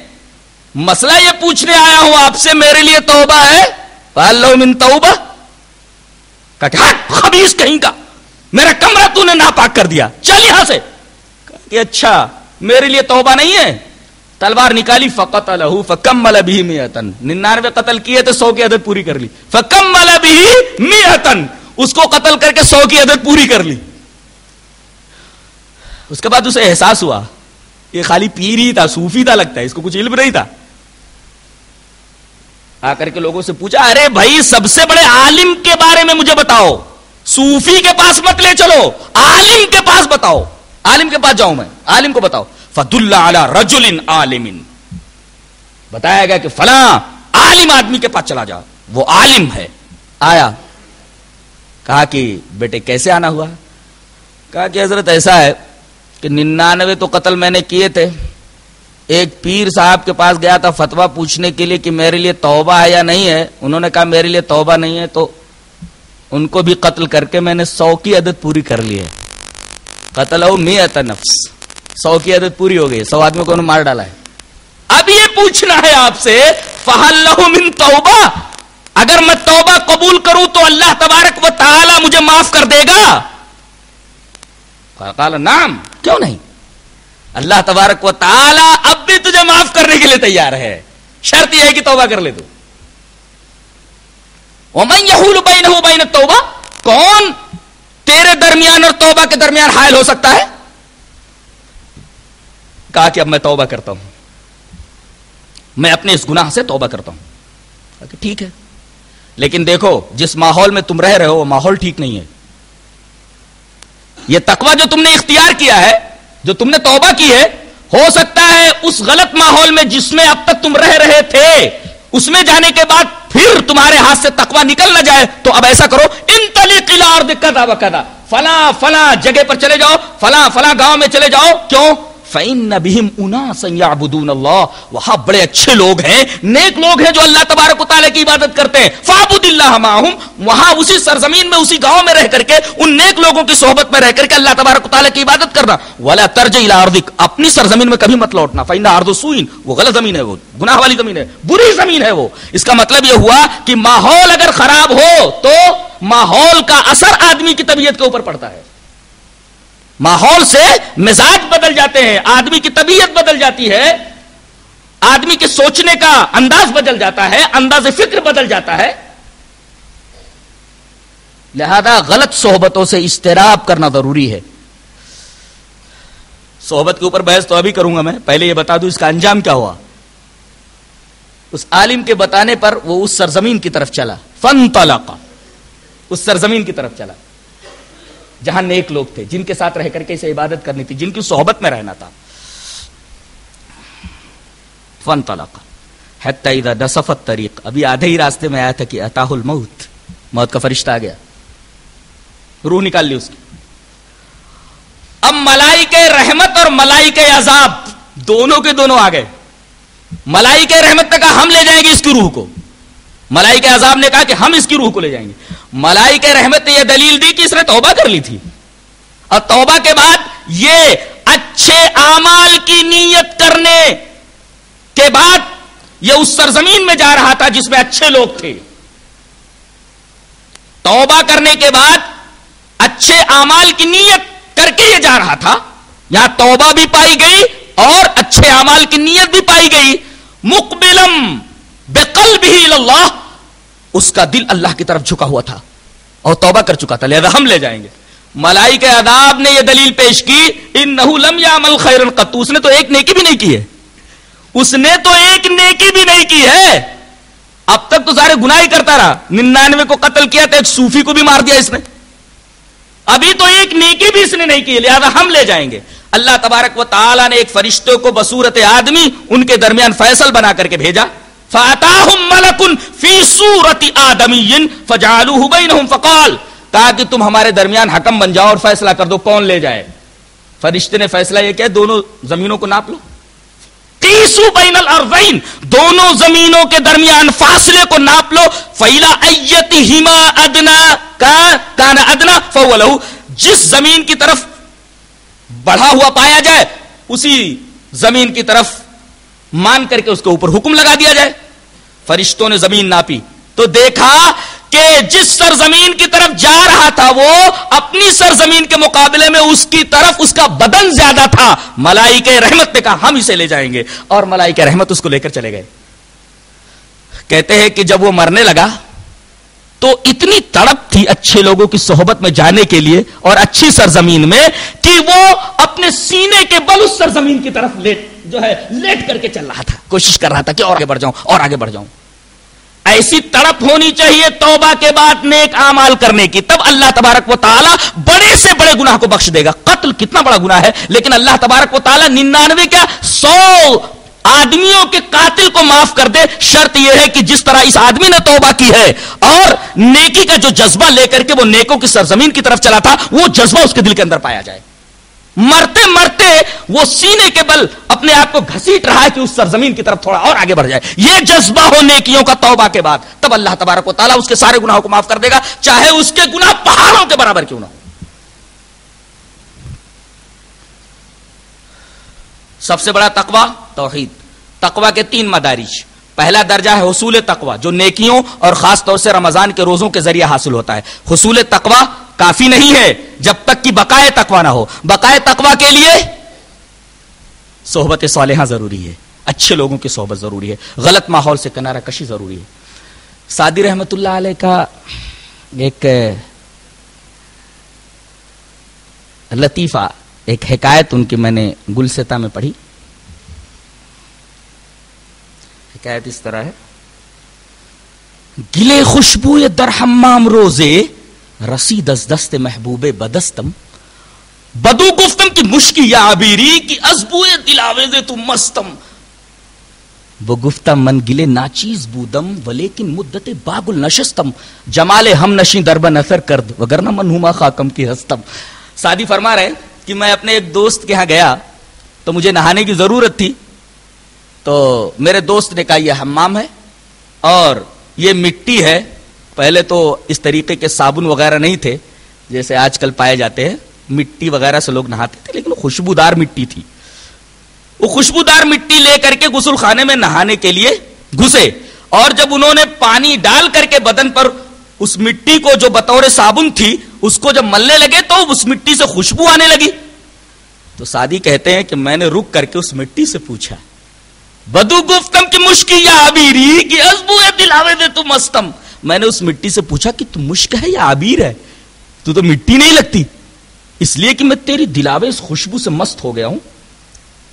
مسئلہ یہ پوچھنے آیا ہوں آپ سے، میرے لیے توبہ ہے؟ فَهَلْ مِن توبہ؟ کہا کہ خبیث کہیں کا، میرا کمرہ تو نے ناپاک کر دیا، چل یہاں سے. کہا کہ اچھا میرے لیے توبہ نہیں ہے. تلوار نکالی، فَقَتَلَهُ فَكَمَّلَ بِهِ 100. 99 قتل کیے تھے، 100 کی عدد پوری کر لی. فَكَمَّلَ بِهِ 100، اس کو قتل کر کے 100 کی عدد پوری کر لی. اس کے بعد اسے احساس ہوا یہ خالی پیر ہی تھا، صوفی تھا لگتا ہے، اس کو کچھ علم نہیں تھا. آ کر کے لوگوں سے پوچھا ارے بھائی سب سے بڑے عالم کے بارے میں مجھے بتاؤ، صوفی کے پاس مت لے چلو، عالم کے پاس بتاؤ. عالم کے پاس جاؤں میں، عالم کو بتاؤ. فدل علی رجل عالم، بتایا گیا کہ فلاں عالم آدمی کے پاس چلا جا، وہ عالم ہے. آیا، کہا کہ بیٹے کیسے آنا ہوا؟ کہا کہ حضرت ایسا ہے کہ 99 تو قتل میں نے کیے تھے، ایک پیر صاحب کے پاس گیا تھا فتویٰ پوچھنے کے لیے کہ میرے لیے توبہ ہے یا نہیں ہے. انہوں نے کہا میرے لیے توبہ نہیں ہے. تو ان کو بھی قتل کر کے میں نے 100 کی عدد پوری کر لی ہے. قتلہ 100 نفس، 100 کی عدد پوری ہو گئی، 100 آدمی کو انہوں نے مار ڈالا ہے. اب یہ پوچھنا ہے آپ سے فَهَلْ لَهُ مِن توبہ، اگر میں توبہ قبول کروں تو اللہ تبارک و تعالی مجھے معاف کر دے گا؟ قال نعم، کیوں نہیں، اللہ تبارک و تعالی اب بھی تجھے معاف کرنے کے لیے تیار ہے، شرط یہ ہے کہ توبہ کر لے تو. وَمَن يَحُولُ بَيْنَهُ وَبَيْنَ التَّوْبَةِ، کون تیرے درمیان اور توبہ کے درمیان حائل ہو سکتا ہے؟ کہا کہ اب میں توبہ کرتا ہوں، میں اپنے اس گناہ سے توبہ کرتا ہوں. کہا کہ ٹھیک ہے، لیکن دیکھو جس ماحول میں تم رہ رہے ہو وہ ماحول ٹھیک نہیں ہے. یہ تقوی جو تم نے اختیار کیا ہے، جو تم نے توبہ کی ہے، ہو سکتا ہے اس غلط ماحول میں جس میں اب تک تم رہ رہے تھے اس میں جانے کے بعد پھر تمہارے ہاتھ سے تقوی نکل نہ جائے. تو اب ایسا کرو، انطلق الی ارض کذا وکذا، فلاں فلاں جگہ پر چلے جاؤ، فلاں فلاں گاؤں میں چلے جاؤ. کیوں؟ فَإِنَّ بِهِمْ أُنَاسًا يَعْبُدُونَ اللَّهَ، وہاں بڑے اچھے لوگ ہیں، نیک لوگ ہیں جو اللہ تبارک و تعالیٰ کی عبادت کرتے ہیں. فَاعْبُدِ اللَّهَ مَعَهُمْ، وہاں اسی سرزمین میں اسی گاؤں میں رہ کر کے ان نیک لوگوں کی صحبت میں رہ کر کے اللہ تبارک و تعالیٰ کی عبادت کرنا. وَلَا تَرْجِعْ إِلَىٰ أَرْضِكَ، اپنی سرزمین میں کبھی مت لوٹنا. فَإِنَّ أَرْضَ سُوءٍ، وہ غلط زمین ہے، وہ گناہ والی زمین ہے، بری زمین ہے وہ. اس کا مطلب یہ ہوا کہ ماحول اگر خراب ہو تو ماحول کا اثر آدمی کی طبیعت کے اوپر پڑتا ہے. ماحول سے مزاج بدل جاتے ہیں، آدمی کی طبیعت بدل جاتی ہے، آدمی کے سوچنے کا انداز بدل جاتا ہے، انداز فکر بدل جاتا ہے. لہذا غلط صحبتوں سے اجتناب کرنا ضروری ہے. صحبت کے اوپر بحث تو ابھی کروں گا میں، پہلے یہ بتا دوں اس کا انجام کیا ہوا. اس عالم کے بتانے پر وہ اس سرزمین کی طرف چلا، فانطلق، اس سرزمین کی طرف چلا جہاں نیک لوگ تھے، جن کے ساتھ رہ کر کے اسے عبادت کرنی تھی، جن کی صحبت میں رہنا تھا. فانطلق حتی اذا نصف الطریق، ابھی آدھے ہی راستے میں آیا تھا کہ اتاہ الموت، موت کا فرشتہ آ گیا، روح نکال لی اس کی. اب ملائکہ رحمت اور ملائکہ عذاب دونوں کے دونوں آ گئے. ملائکہ رحمت نے کہا ہم لے جائیں گے اس کی روح کو، ملائکہ عذاب نے کہا کہ ہم اس کی روح کو لے جائیں گے. ملائکہ رحمت نے یہ دلیل دی کہ اس نے توبہ کر لی تھی، اور توبہ کے بعد یہ اچھے اعمال کی نیت کرنے کے بعد یہ اس سرزمین میں جا رہا تھا جس میں اچھے لوگ تھے. توبہ کرنے کے بعد اچھے اعمال کی نیت کر کے یہ جا رہا تھا. یہاں توبہ بھی پائی گئی اور اچھے اعمال کی نیت بھی پائی گئی. مقبلم بقلبہ الی اللہ، اس کا دل اللہ کی طرف جھکا ہوا تھا اور توبہ کر چکا تھا، لہذا ہم لے جائیں گے. ملائکہ عذاب نے یہ دلیل پیش کی انہ لم یعمل خیرا قط، اس نے تو ایک نیکی بھی نہیں کی ہے، اس نے تو ایک نیکی بھی نہیں کی ہے. اب تک تو سارے گناہ ہی کرتا رہا، 99 کو قتل کیا تھا، ایک صوفی کو بھی مار دیا اس نے، ابھی تو ایک نیکی بھی اس نے نہیں کی، لہذا ہم لے جائیں گے. اللہ تبارک و تعالی نے ایک فرشتے کو بصورت آدمی ان کے درمیان فیصل بنا کر کے بھیجا. فَأَتَاهُمْ مَلَكٌ فِي صُورَةِ آدَمِيٍّ فَجَعَلُوهُ بَيْنَهُمْ فَقَالَ، کہا کہ تم ہمارے درمیان حکم بن جاؤ اور فیصلہ کر دو کون لے جائے. فرشتے نے فیصلہ یہ کیا، دونوں زمینوں کو ناپ لو. قِيسُوا بَيْنَ الْأَرْضَيْنِ، دونوں زمینوں کے درمیان فاصلے کو ناپ لو. فَإِلَىٰ أَيَّتِهِمَا أَدْنَىٰ كَانَ أَدْنَىٰ فَهُوَ لَهُ، جس زمین کی طرف بڑھا ہوا پایا جائے اسی زمین کی طرف مان کر کے اس کے اوپر حکم لگا دیا جائے. فرشتوں نے زمین ناپی تو دیکھا کہ جس سرزمین کی طرف جا رہا تھا وہ اپنی سرزمین کے مقابلے میں اس کی طرف اس کا بدن زیادہ تھا. ملائکہ رحمت نے کہا ہم اسے لے جائیں گے، اور ملائکہ رحمت اس کو لے کر چلے گئے. کہتے ہیں کہ جب وہ مرنے لگا تو اتنی تڑپ تھی اچھے لوگوں کی صحبت میں جانے کے لیے اور اچھی سرزمین میں کہ وہ اپنے سینے کے بل اس سرزمین کی طرف لیٹ کر کے چل رہا تھا، کوشش کر رہا تھا کہ اور آگے بڑھ جاؤں اور آگے بڑھ جاؤں. ایسی تڑپ ہونی چاہیے توبہ کے بعد نیک اعمال کرنے کی، تب اللہ تبارک و تعالی بڑے سے بڑے گناہ کو بخش دے گا. قتل کتنا بڑا گناہ ہے، لیکن اللہ تبارک و تعالی 99 کیا 100 آدمیوں کے قاتل کو معاف کر دے. شرط یہ ہے کہ جس طرح اس آدمی نے توبہ کی ہے اور نیکی کا جو جذبہ لے کر کے وہ نیکوں کی سرزمین کی طرف چلا تھا وہ جذبہ اس کے دل کے اندر پایا جائے. مرتے مرتے وہ سینے کے بل اپنے آپ کو گھسیٹ رہا ہے کہ اس سرزمین کی طرف تھوڑا اور آگے بڑھ جائے. یہ جذبہ ہو نیکیوں کا توبہ کے بعد, تب اللہ تبارک و تعالیٰ اس کے سارے گناہوں کو معاف کر دے گا, چاہے اس کے گناہ پہاڑوں کے برابر کیوں نہ ہو. سب سے بڑا تقوی توحید. تقوی کے 3 مدارج. پہلا درجہ ہے حصول تقوی, جو نیکیوں اور خاص طور سے رمضان کے روزوں کے ذریعے حاصل ہوتا ہے. حصول تقوی کافی نہیں ہے جب تک کہ بقائے تقوی نہ ہو. بقائے تقوی کے لیے صحبت صالحہ ضروری ہے, اچھے لوگوں کی صحبت ضروری ہے, غلط ماحول سے کنارہ کشی ضروری ہے. سعدی رحمت اللہ علیہ کا ایک لطیفہ, ایک حکایت ان کی میں نے گلستہ میں پڑھی. حکایت اس طرح ہے: گلے خوشبوئے در حمام روزے رسید از دست محبوب بدستم بدو گفتم کی مشکی یا عبیری کی ازبوئے دلاویز تو مستم. وہ گفتم من گلے ناچیز بودم ولیکن مدت باگل نشستم جمال ہم نشیں دربن اثر کرد وگرنہ من ہما خاکم کی ہستم. سعدی فرما رہے کہ میں اپنے ایک دوست کے ہاں گیا تو مجھے نہانے کی ضرورت تھی, تو میرے دوست نے کہا یہ حمام ہے اور یہ مٹی ہے. پہلے تو اس طریقے کے صابن وغیرہ نہیں تھے جیسے آج کل پائے جاتے ہیں, مٹی وغیرہ سے لوگ نہاتے تھے, لیکن خوشبودار مٹی تھی. وہ خوشبودار مٹی لے کر کے غسل خانے میں نہانے کے لیے گھسے, اور جب انہوں نے پانی ڈال کر کے بدن پر اس مٹی کو جو بطور صابن تھی اس کو جب ملنے لگے تو اس مٹی سے خوشبو آنے لگی. تو سعدی کہتے ہیں کہ میں نے رک کر کے اس مٹی سے پوچھا, بدو گفتم کی مشکی یا عبیری کی ازبو دلاوے دے تو مستم. میں نے اس مٹی سے پوچھا کہ تو مشک ہے یا عبیر ہے, تو مٹی نہیں لگتی, اس لیے کہ میں تیری دلاوے اس خوشبو سے مست ہو گیا ہوں.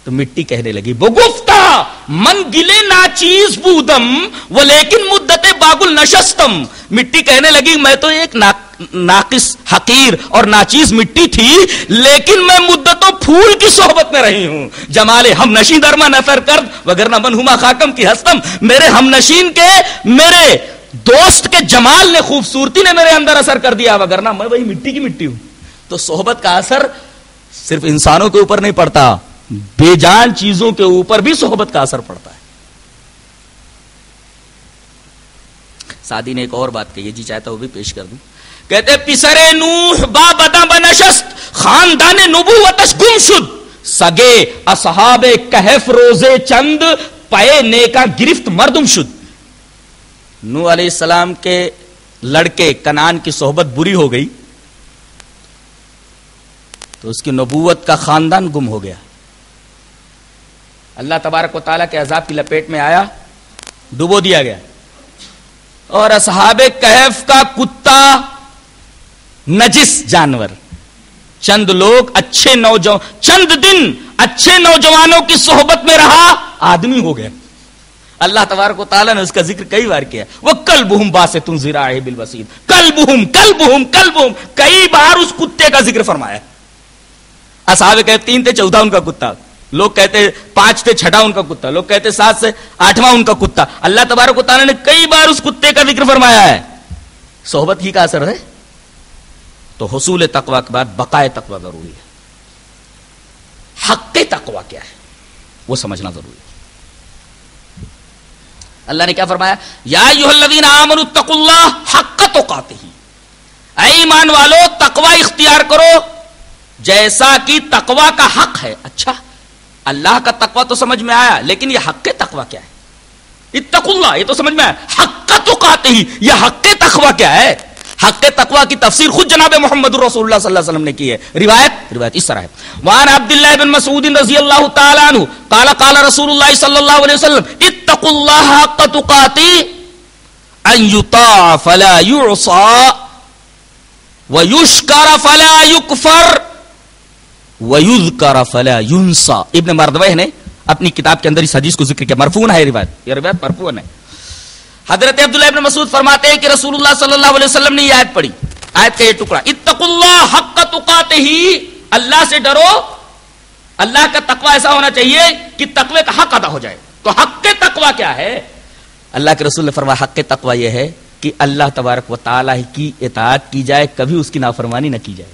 تو مٹی کہنے لگی وہ گفتا من گلے ناچیز بودم ولیکن مدت باگل نشستم. مٹی کہنے لگی میں تو ایک ناقص حقیر اور ناچیز مٹی تھی, لیکن میں مدتوں پھول کی صحبت میں رہی ہوں. جمال ہم نشین درما نفر کرد وگرنہ من ہما خاکم کی ہستم. میرے ہم نشین کے, میرے دوست کے جمال نے, خوبصورتی نے میرے اندر اثر کر دیا, وگرنہ میں وہی مٹی کی مٹی ہوں. تو صحبت کا اثر صرف انسانوں کے اوپر نہیں پڑتا, بے جان چیزوں کے اوپر بھی صحبت کا اثر پڑتا ہے. سعدی نے ایک اور بات کہی ہے, جی چاہتا وہ بھی پیش کر دوں. کہتے پسرے نوح با بدا بنشست خاندان نبوتش گم شد سگے اصحاب کہف روزے چند پے نیکا گرفت مردم شد. نوح علیہ السلام کے لڑکے کنعان کی صحبت بری ہو گئی تو اس کی نبوت کا خاندان گم ہو گیا. اللہ تبارک و تعالیٰ کے عذاب کی لپیٹ میں آیا, ڈبو دیا گیا. اور اصحاب کہف کا کتا نجس جانور, چند لوگ اچھے نوجوان, چند دن اچھے نوجوانوں کی صحبت میں رہا, آدمی ہو گئے. اللہ تبارک و تعالیٰ نے اس کا ذکر کئی بار کیا. وہ کلبہم باسطٌ ذراعہ بالوسید, کلبہم کلبہم کلبہم, کئی بار اس کتے کا ذکر فرمایا. اصحاب کہف 3 تھے 14 ان کا کتا, لوگ کہتے 5 تھے 6 ان کا کتا, لوگ کہتے 7 سے 8 ان کا کتا. اللہ تبارک و تعالیٰ نے کئی بار اس کتے کا ذکر فرمایا ہے. صحبت ہی کا اثر ہے. تو حصول تقوی کے بعد بقائے تقوی ضروری ہے. حق تقوی کیا ہے وہ سمجھنا ضروری ہے. اللہ نے کیا فرمایا, یا ایھا الذین آمنوا اتقوا اللہ حق تقاتہ, اے ایمان والو تقوی اختیار کرو جیسا کہ تقوی کا حق ہے. اچھا, اللہ کا تقوی تو سمجھ میں آیا, لیکن یہ حق تقوی کیا ہے؟ اتقوا اللہ یہ تو سمجھ میں آیا, حق تقاتہ یہ حق تقوی کیا ہے؟ حق تقوی کی تفسیر خود جناب محمد رسول اللہ صلی اللہ علیہ وسلم نے کی ہے. روایت اس طرح ہے, وعن عبداللہ بن مسعود رضی اللہ تعالی عنہ قال قال رسول اللہ صلی اللہ علیہ وسلم اتقوا اللہ حق تقاتہ ان یطاع فلا یعصى ویشکر فلا یکفر وَيُذْكَرَ فَلَا يُنْسَى. ابن مردویہ نے اپنی کتاب کے اندر اس حدیث کو ذکر کیا, مرفوع ہے یہ روایت مرفوع ہے. حضرت عبداللہ ابن مسعود فرماتے ہیں کہ رسول اللہ صلی اللہ علیہ وسلم نے یہ آیت پڑھی, آیت کا یہ ٹکڑا, اتقوا اللہ حق تقاتہ, اللہ سے ڈرو. اللہ کا تقوی ایسا ہونا چاہیے کہ تقوی کا حق ادا ہو جائے. تو حق تقوی کیا ہے؟ اللہ کے رسول نے فرمایا حق تقوی یہ ہے کہ اللہ تبارک و تعالیٰ کی اطاعت کی جائے, کبھی اس کی نافرمانی نہ کی جائے.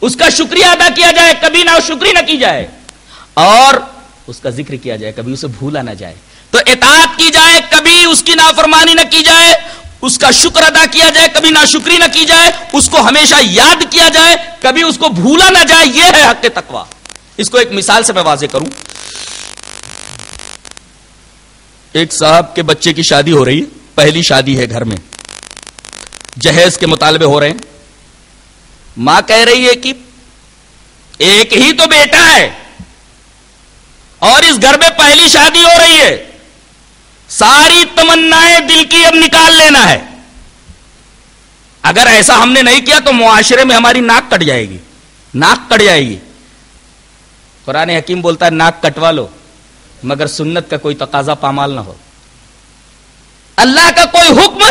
اس کا شکریہ ادا کیا جائے، کبھی ناشکری نہ کی جائے، اور اس کا ذکر کیا جائے، کبھی اسے بھولا نہ جائے. تو اطاعت کی جائے، کبھی اس کی نافرمانی نہ کی جائے، اس کا شکر ادا کیا جائے، کبھی ناشکری نہ کی جائے، اس کو ہمیشہ یاد کیا جائے، کبھی اس کو بھولا نہ جائے. یہ ہے حق تقویٰ. اس کو ایک مثال سے میں واضح کروں. ایک صاحب کے بچے کی شادی ہو رہی ہے، پہلی شادی ہے گھر میں، جہیز کے مطالبے ہو رہے ہیں. ماں کہہ رہی ہے کہ ایک ہی تو بیٹا ہے اور اس گھر میں پہلی شادی ہو رہی ہے، ساری تمنائیں دل کی اب نکال لینا ہے. اگر ایسا ہم نے نہیں کیا تو معاشرے میں ہماری ناک کٹ جائے گی، ناک کٹ جائے گی. قرآن حکیم بولتا ہے ناک کٹوا لو مگر سنت کا کوئی تقاضا پامال نہ ہو. اللہ کا کوئی حکم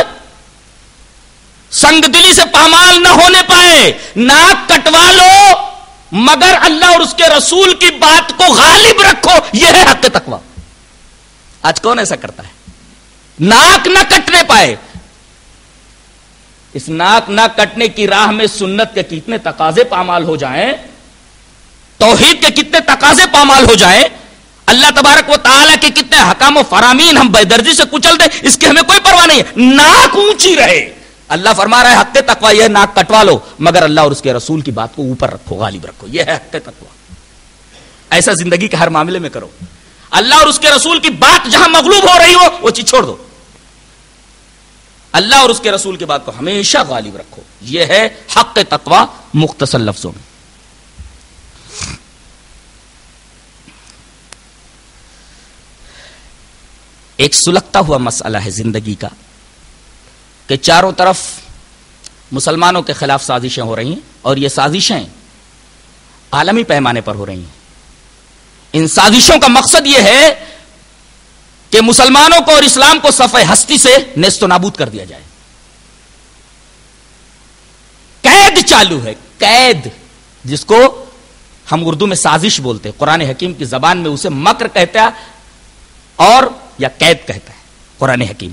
سنگ دلی سے پامال نہ ہونے پائے. ناک کٹوا لو مگر اللہ اور اس کے رسول کی بات کو غالب رکھو. یہ ہے حق تقویٰ. آج کون ایسا کرتا ہے؟ ناک نہ کٹنے پائے. اس ناک نہ کٹنے کی راہ میں سنت کے کتنے تقاضے پامال ہو جائیں، توحید کے کتنے تقاضے پامال ہو جائیں، اللہ تبارک و تعالیٰ کے کتنے حکام و فرامین ہم بے دردی سے کچل دیں، اس کی ہمیں کوئی پرواہ نہیں ہے. ناک اونچی رہے. اللہ فرما رہا ہے حق تقویٰ یہ ناک کٹوا لو مگر اللہ اور اس کے رسول کی بات کو اوپر رکھو، غالب رکھو. یہ ہے حق تقویٰ. ایسا زندگی کے ہر معاملے میں کرو. اللہ اور اس کے رسول کی بات جہاں مغلوب ہو رہی ہو وہ چیز چھوڑ دو. اللہ اور اس کے رسول کی بات کو ہمیشہ غالب رکھو. یہ ہے حق تقویٰ مختصر لفظوں میں. ایک سلگتا ہوا مسئلہ ہے زندگی کا کہ چاروں طرف مسلمانوں کے خلاف سازشیں ہو رہی ہیں اور یہ سازشیں عالمی پیمانے پر ہو رہی ہیں. ان سازشوں کا مقصد یہ ہے کہ مسلمانوں کو اور اسلام کو صفحہ ہستی سے نیست و نابود کر دیا جائے. قید چالو ہے، قید، جس کو ہم اردو میں سازش بولتے ہیں، قرآن حکیم کی زبان میں اسے مکر کہتا ہے اور یا قید کہتا ہے. قرآن حکیم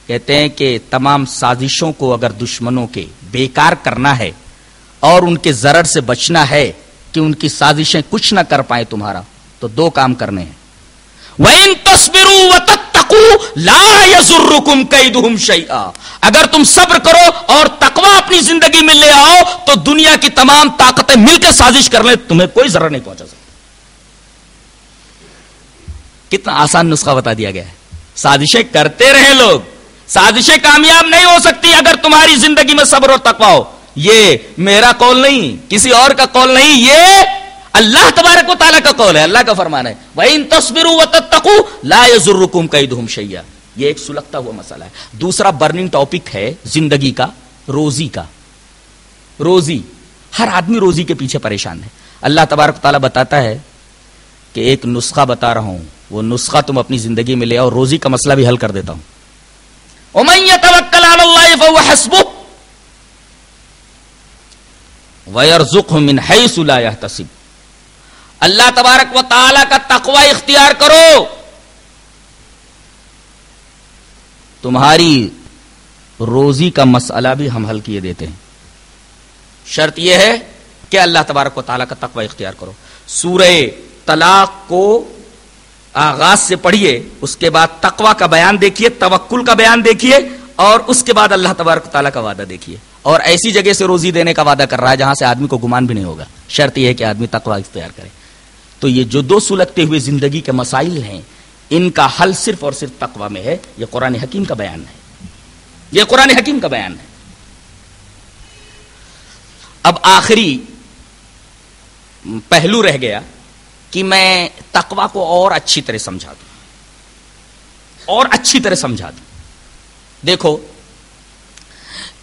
کہتے ہیں کہ تمام سازشوں کو اگر دشمنوں کے بیکار کرنا ہے اور ان کے ضرر سے بچنا ہے کہ ان کی سازشیں کچھ نہ کر پائیں تمہارا، تو دو کام کرنے ہیں. وَإِن تَصْبِرُوا وَتَتَّقُوا لَا يَضُرُّكُمْ كَيْدُهُمْ شَيْئًا. اگر تم صبر کرو اور تقویٰ اپنی زندگی میں لے آؤ تو دنیا کی تمام طاقتیں مل کے سازش کر لیں، تمہیں کوئی ضرر نہیں پہنچا سکتا. کتنا آسان نسخہ بتا دیا گیا ہے. سازشیں کرتے رہیں لوگ، سازشیں کامیاب نہیں ہو سکتی اگر تمہاری زندگی میں صبر اور تقویٰ ہو. یہ میرا قول نہیں، کسی اور کا قول نہیں، یہ اللہ تبارک و تعالیٰ کا قول ہے، اللہ کا فرمان ہے. وَإِن تَصْبِرُوا وَتَتَّقُوا لَا يَضُرُّكُمْ كَيْدُهُمْ شَيْئًا. یہ ایک سلگتا ہوا مسئلہ ہے. دوسرا برننگ ٹاپک ہے زندگی کا، روزی کا. روزی، ہر آدمی روزی کے پیچھے پریشان ہے. اللہ تبارک و تعالیٰ بتاتا ہے کہ ایک نسخہ بتا رہا ہوں، وہ نسخہ تم اپنی زندگی میں لے آؤ، روزی کا مسئلہ بھی حل کر دیتا ہوں. وَمَن يَتَوَكَّلْ عَلَى اللَّهِ فَهُوَ حَسْبُهُ وَيَرْزُقْهُ مِنْ حَيْثُ لَا يَحْتَسِبُ. اللہ تبارک و تعالیٰ کا تقوی اختیار کرو، تمہاری روزی کا مسئلہ بھی ہم حل کیے دیتے ہیں. شرط یہ ہے کہ اللہ تبارک و تعالیٰ کا تقوی اختیار کرو. سورہ طلاق کو آغاز سے پڑھیے، اس کے بعد تقوی کا بیان دیکھیے، توکل کا بیان دیکھیے، اور اس کے بعد اللہ تبارک و تعالیٰ کا وعدہ دیکھیے. اور ایسی جگہ سے روزی دینے کا وعدہ کر رہا ہے جہاں سے آدمی کو گمان بھی نہیں ہوگا. شرط یہ ہے کہ آدمی تقوی اختیار کرے. تو یہ جو دو سلگتے ہوئے زندگی کے مسائل ہیں، ان کا حل صرف اور صرف تقوی میں ہے. یہ قرآن حکیم کا بیان ہے، یہ قرآن حکیم کا بیان ہے. اب آخری پہلو رہ گیا کہ میں تقوی کو اور اچھی طرح سمجھا دوں، اور اچھی طرح سمجھا دوں. دیکھو،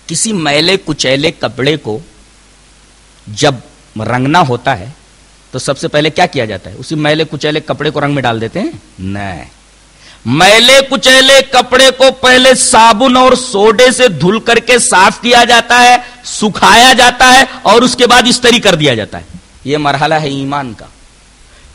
کسی میلے کچیلے کپڑے کو جب رنگنا ہوتا ہے تو سب سے پہلے کیا کیا جاتا ہے؟ اسی میلے کچیلے کپڑے کو رنگ میں ڈال دیتے ہیں؟ نہیں، میلے کچیلے کپڑے کو پہلے صابن اور سوڈے سے دھل کر کے صاف کیا جاتا ہے، سکھایا جاتا ہے، اور اس کے بعد استری کر دیا جاتا ہے. یہ مرحلہ ہے ایمان کا.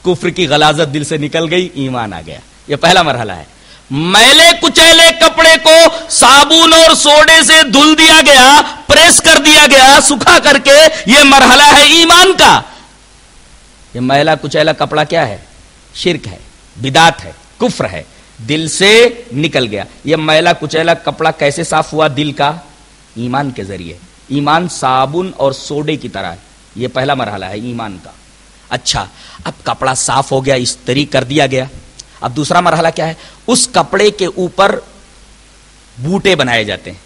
کفر کی غلاظت دل سے نکل گئی، ایمان آ گیا. یہ پہلا مرحلہ ہے. میلے کچیلے کپڑے کو صابن اور سوڈے سے دھل دیا گیا، پریس کر دیا دیا گیا سکھا کر کے، یہ مرحلہ ہے ایمان کا. یہ میلا کچیلا کپڑا کیا ہے؟ شرک ہے، بدعت ہے، کفر ہے، دل سے نکل گیا. یہ میلا کچیلا کپڑا کیسے صاف ہوا دل کا؟ ایمان کے ذریعے. ایمان صابن اور سوڈے کی طرح ہے. یہ پہلا مرحلہ ہے ایمان کا. اچھا، اب کپڑا صاف ہو گیا، استری کر دیا گیا. اب دوسرا مرحلہ کیا ہے؟ اس کپڑے کے اوپر بوٹے بنائے جاتے ہیں،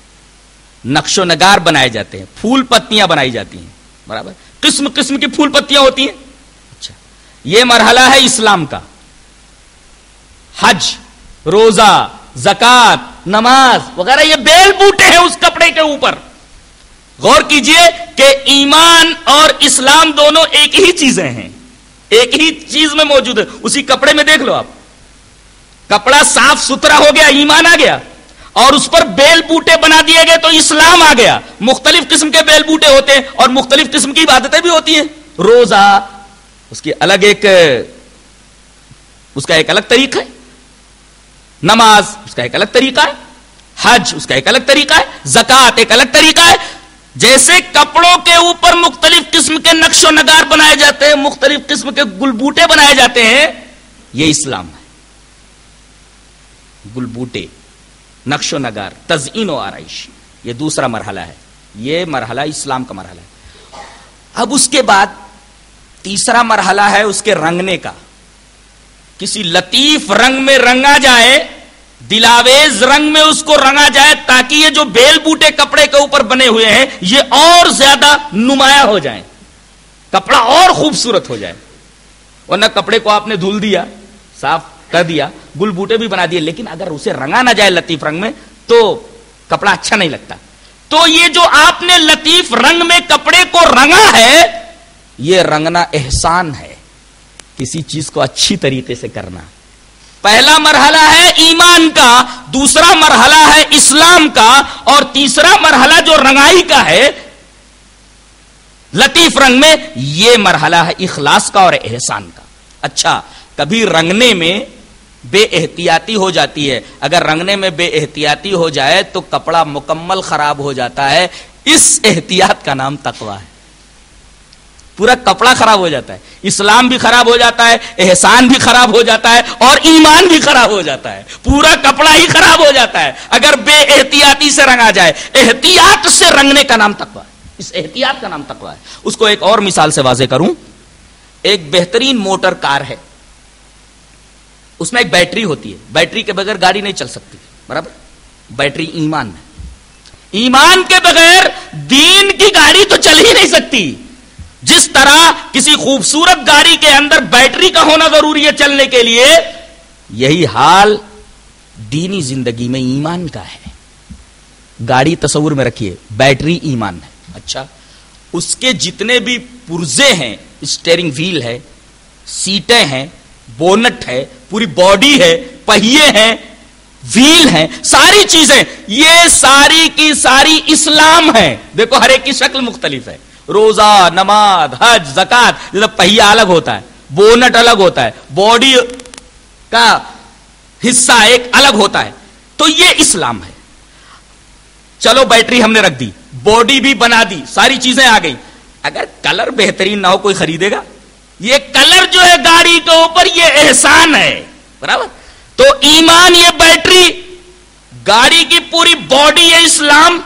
نقش و نگار بنائے جاتے ہیں، پھول پتیاں بنائی جاتی ہیں. برابر، قسم قسم کی پھول پتیاں ہوتی ہیں. اچھا، یہ مرحلہ ہے اسلام کا. حج، روزہ، زکات، نماز وغیرہ یہ بیل بوٹے ہیں اس کپڑے کے اوپر. غور کیجئے کہ ایمان اور اسلام دونوں ایک ہی چیزیں ہیں، ایک ہی چیز میں موجود ہے. اسی کپڑے میں دیکھ لو آپ، کپڑا صاف ستھرا ہو گیا، ایمان آ گیا، اور اس پر بیل بوٹے بنا دیے گئے تو اسلام آ گیا. مختلف قسم کے بیل بوٹے ہوتے ہیں اور مختلف قسم کی عبادتیں بھی ہوتی ہیں. روزہ اس کی الگ ایک، اس کا ایک الگ طریقہ ہے، نماز اس کا ایک الگ طریقہ ہے، حج اس کا ایک الگ طریقہ ہے، زکات ایک الگ طریقہ ہے. جیسے کپڑوں کے اوپر مختلف قسم کے نقش و نگار بنائے جاتے ہیں، مختلف قسم کے گل بوٹے بنائے جاتے ہیں، یہ اسلام ہے. گل بوٹے، نقش و نگار، تزئین و آرائش، یہ دوسرا مرحلہ ہے. یہ مرحلہ اسلام کا مرحلہ ہے. اب اس کے بعد تیسرا مرحلہ ہے اس کے رنگنے کا. کسی لطیف رنگ میں رنگا جائے، دلاویز رنگ میں اس کو رنگا جائے، تاکہ یہ جو بیل بوٹے کپڑے کے اوپر بنے ہوئے ہیں یہ اور زیادہ نمایاں ہو جائیں، کپڑا اور خوبصورت ہو جائے. ورنہ کپڑے کو آپ نے دھل دیا، صاف کر دیا، گل بوٹے بھی بنا دیے، لیکن اگر اسے رنگا نہ جائے لطیف رنگ میں تو کپڑا اچھا نہیں لگتا. تو یہ جو آپ نے لطیف رنگ میں کپڑے کو رنگا ہے، یہ رنگنا احسان ہے، کسی چیز کو اچھی طریقے سے کرنا. پہلا مرحلہ ہے ایمان کا، دوسرا مرحلہ ہے اسلام کا، اور تیسرا مرحلہ جو رنگائی کا ہے لطیف رنگ میں، یہ مرحلہ ہے اخلاص کا اور احسان کا. اچھا، کبھی رنگنے میں بے احتیاطی ہو جاتی ہے. اگر رنگنے میں بے احتیاطی ہو جائے تو کپڑا مکمل خراب ہو جاتا ہے. اس احتیاط کا نام تقویٰ ہے. پورا کپڑا خراب ہو جاتا ہے، اسلام بھی خراب ہو جاتا ہے، احسان بھی خراب ہو جاتا ہے، اور ایمان بھی خراب ہو جاتا ہے. پورا کپڑا ہی خراب ہو جاتا ہے اگر بے احتیاطی سے رنگا جائے. احتیاط سے رنگنے کا نام تقویٰ ہے. اس احتیاط کا نام تقویٰ ہے. اس کو ایک اور مثال سے واضح کروں. ایک بہترین موٹر کار ہے، اس میں ایک بیٹری ہوتی ہے. بیٹری کے بغیر گاڑی نہیں چل سکتی. برابر، بیٹری ایمان ہے. ایمان کے بغیر دین کی گاڑی تو چل ہی نہیں سکتی. جس طرح کسی خوبصورت گاڑی کے اندر بیٹری کا ہونا ضروری ہے چلنے کے لیے، یہی حال دینی زندگی میں ایمان کا ہے. گاڑی تصور میں رکھیے، بیٹری ایمان ہے. اچھا، اس کے جتنے بھی پرزے ہیں، اسٹیئرنگ وہیل ہے، سیٹیں ہیں، بونٹ ہے، پوری باڈی ہے، پہیے ہیں، وہیل ہیں، ساری چیزیں، یہ ساری کی ساری اسلام ہے. دیکھو ہر ایک کی شکل مختلف ہے. روزہ، نماز، حج، زکات، جب پہیہ الگ ہوتا ہے، بونٹ الگ ہوتا ہے، باڈی کا حصہ ایک الگ ہوتا ہے. تو یہ اسلام ہے. چلو بیٹری ہم نے رکھ دی، باڈی بھی بنا دی، ساری چیزیں آ گئی. اگر کلر بہترین نہ ہو کوئی خریدے گا؟ یہ کلر جو ہے گاڑی کے اوپر، یہ احسان ہے. برابر. تو ایمان یہ بیٹری، گاڑی کی پوری باڈی ہے اسلام،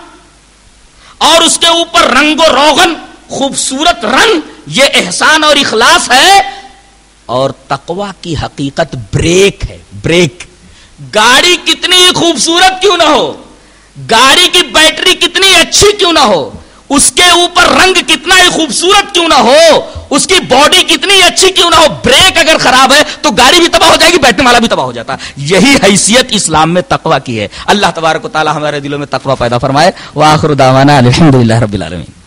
اور اس کے اوپر رنگ و روغن، خوبصورت رنگ، یہ احسان اور اخلاص ہے. اور تقویٰ کی حقیقت بریک ہے. بریک. گاڑی کتنی خوبصورت کیوں نہ ہو، گاڑی کی بیٹری کتنی اچھی کیوں نہ ہو، اس کے اوپر رنگ کتنا ہی خوبصورت کیوں نہ ہو، اس کی باڈی کتنی اچھی کیوں نہ ہو، بریک اگر خراب ہے تو گاڑی بھی تباہ ہو جائے گی، بیٹھنے والا بھی تباہ ہو جاتا. یہی حیثیت اسلام میں تقویٰ کی ہے. اللہ تبارک و تعالی ہمارے دلوں میں تقویٰ پیدا فرمائے. وآخر دعوانا الحمدللہ رب العالمین.